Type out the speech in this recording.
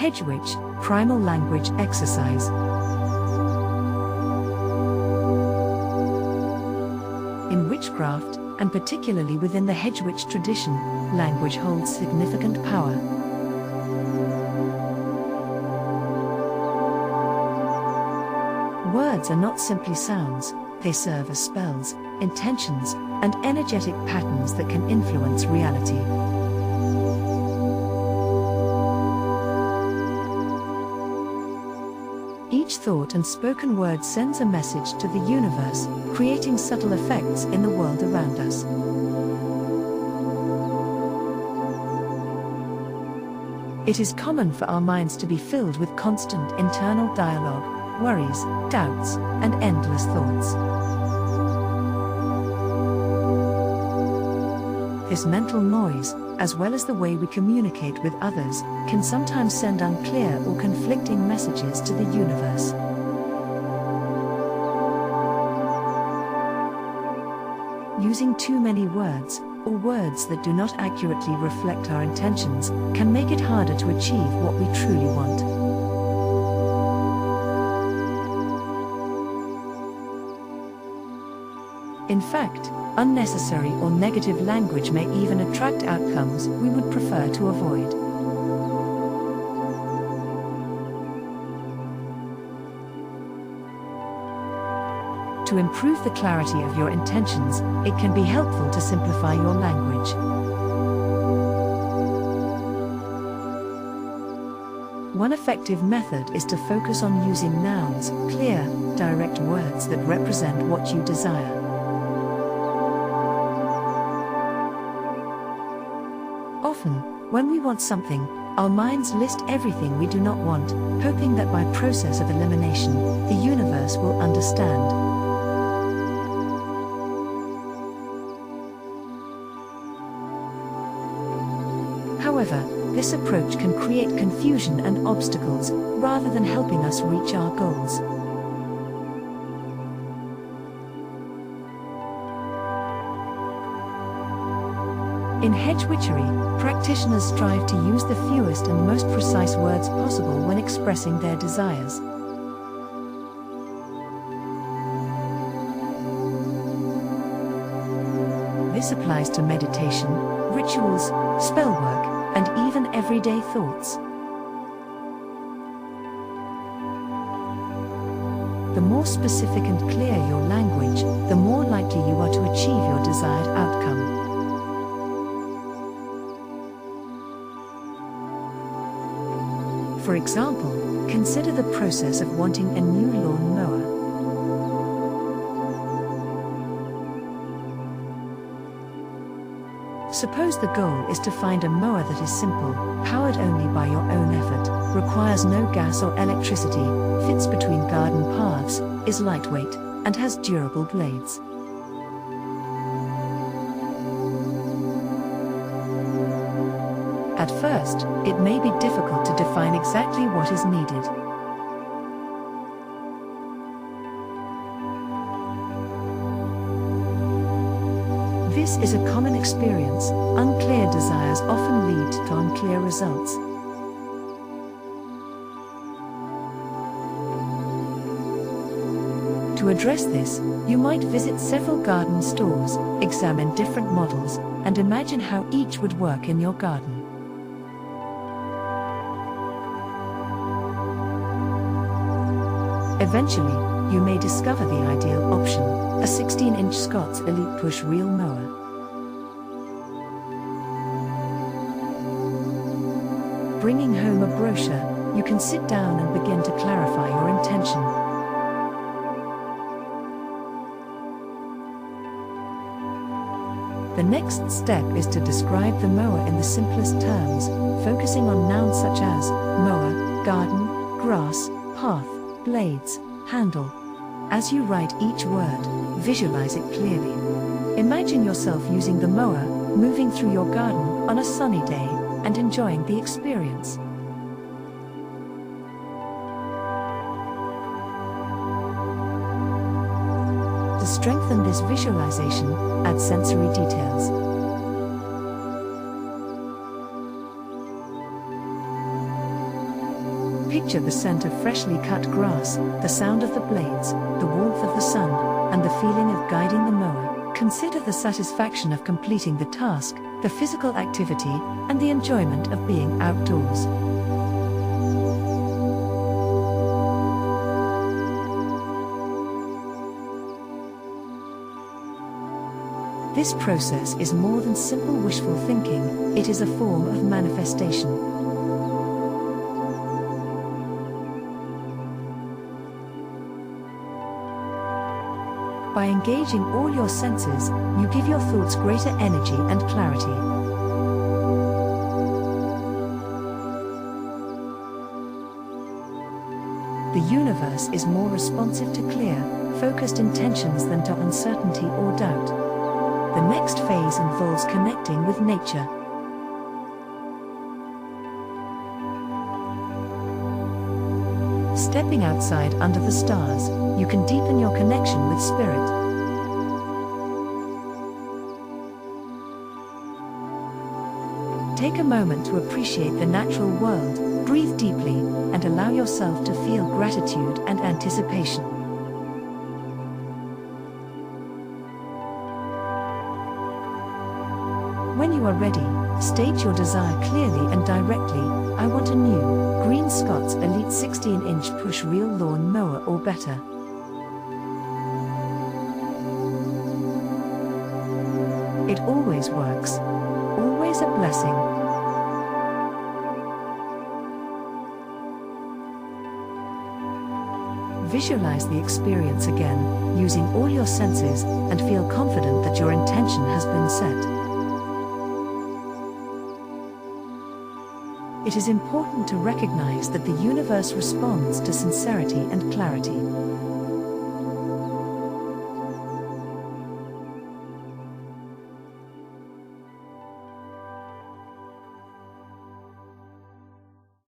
Hedgewitch, Primal Language Exercise. In witchcraft, and particularly within the Hedgewitch tradition, language holds significant power. Words are not simply sounds, they serve as spells, intentions, and energetic patterns that can influence reality. Each thought and spoken word sends a message to the universe, creating subtle effects in the world around us. It is common for our minds to be filled with constant internal dialogue, worries, doubts, and endless thoughts. This mental noise, as well as the way we communicate with others, can sometimes send unclear or conflicting messages to the universe. Using too many words, or words that do not accurately reflect our intentions, can make it harder to achieve what we truly want. In fact, unnecessary or negative language may even attract outcomes we would prefer to avoid. To improve the clarity of your intentions, it can be helpful to simplify your language. One effective method is to focus on using nouns, clear, direct words that represent what you desire. Often, when we want something, our minds list everything we do not want, hoping that by process of elimination, the universe will understand. However, this approach can create confusion and obstacles, rather than helping us reach our goals. In Hedgewitchery, practitioners strive to use the fewest and most precise words possible when expressing their desires. This applies to meditation, rituals, spellwork, and even everyday thoughts. The more specific and clear your language, the more likely you are to achieve your desired outcome. For example, consider the process of wanting a new lawn mower. Suppose the goal is to find a mower that is simple, powered only by your own effort, requires no gas or electricity, fits between garden paths, is lightweight, and has durable blades. At first, it may be difficult to define exactly what is needed. This is a common experience. Unclear desires often lead to unclear results. To address this, you might visit several garden stores, examine different models, and imagine how each would work in your garden. Eventually, you may discover the ideal option, a 16-inch Scott's Elite Push Reel Mower. Bringing home a brochure, you can sit down and begin to clarify your intention. The next step is to describe the mower in the simplest terms, focusing on nouns such as mower, garden, grass, path, blades, handle. As you write each word, visualize it clearly. Imagine yourself using the mower, moving through your garden on a sunny day, and enjoying the experience. To strengthen this visualization, add sensory details. Picture the scent of freshly cut grass, the sound of the blades, the warmth of the sun, and the feeling of guiding the mower. Consider the satisfaction of completing the task, the physical activity, and the enjoyment of being outdoors. This process is more than simple wishful thinking, it is a form of manifestation. By engaging all your senses, you give your thoughts greater energy and clarity. The universe is more responsive to clear, focused intentions than to uncertainty or doubt. The next phase involves connecting with nature. Stepping outside under the stars, you can deepen your connection with spirit. Take a moment to appreciate the natural world, breathe deeply, and allow yourself to feel gratitude and anticipation. When you are ready, state your desire clearly and directly. I want a new, green Scott's Elite 16-inch push reel lawn mower or better. It always works. Always a blessing. Visualize the experience again, using all your senses, and feel confident that your intention has been set. It is important to recognize that the universe responds to sincerity and clarity.